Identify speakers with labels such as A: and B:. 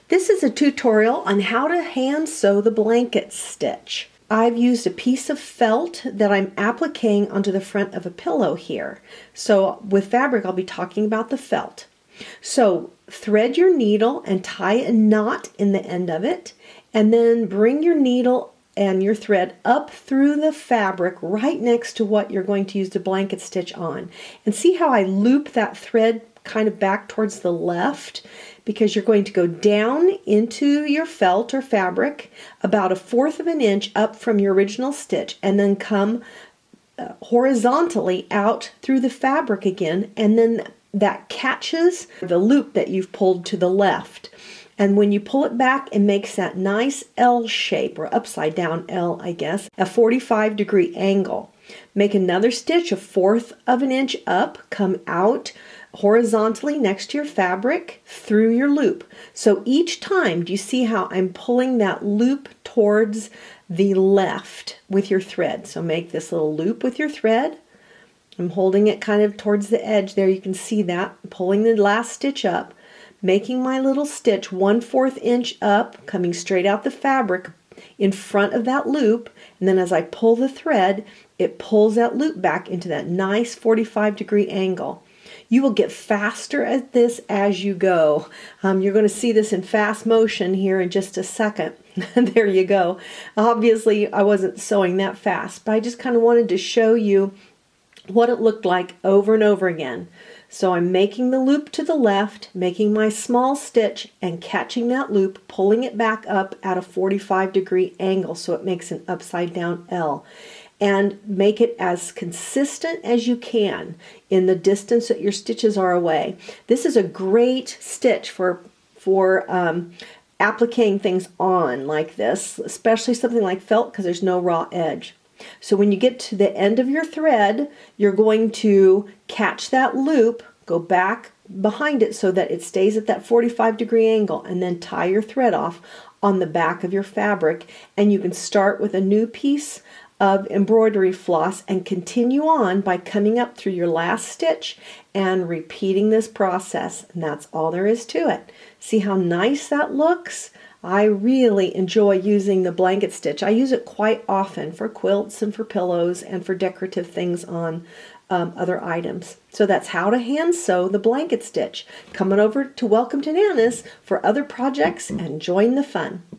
A: This is a tutorial on how to hand sew the blanket stitch. I've used a piece of felt that I'm appliquing onto the front of a pillow here. So with fabric, I'll be talking about the felt. So thread your needle and tie a knot in the end of it, and then bring your needle and your thread up through the fabric right next to what you're going to use the blanket stitch on. And see how I loop that thread kind of back towards the left, because you're going to go down into your felt or fabric about 1/4 of an inch up from your original stitch, and then come horizontally out through the fabric again, and then that catches the loop that you've pulled to the left. And when you pull it back, it makes that nice L shape, or upside down L, I guess, a 45-degree angle. Make another stitch 1/4 of an inch up, come out horizontally next to your fabric through your loop. So each time, do you see how I'm pulling that loop towards the left with your thread? So make this little loop with your thread. I'm holding it kind of towards the edge there. You can see that. Pulling the last stitch up, making my little stitch 1/4 inch up, coming straight out the fabric in front of that loop, and then as I pull the thread, it pulls that loop back into that nice 45-degree angle. You will get faster at this as you go. You're going to see this in fast motion here in just a second. There you go. Obviously, I wasn't sewing that fast, but I just kind of wanted to show you what it looked like over and over again. So I'm making the loop to the left, making my small stitch and catching that loop, pulling it back up at a 45-degree angle so it makes an upside down L. And make it as consistent as you can in the distance that your stitches are away. This is a great stitch for appliquing things on like this, especially something like felt, because there's no raw edge. So when you get to the end of your thread, you're going to catch that loop, go back behind it so that it stays at that 45-degree angle, and then tie your thread off on the back of your fabric. And you can start with a new piece of embroidery floss and continue on by coming up through your last stitch and repeating this process. And that's all there is to it. See how nice that looks? I really enjoy using the blanket stitch. I use it quite often for quilts and for pillows and for decorative things on other items. So that's how to hand sew the blanket stitch. Come on over to Welcome to Nana's for other projects and join the fun.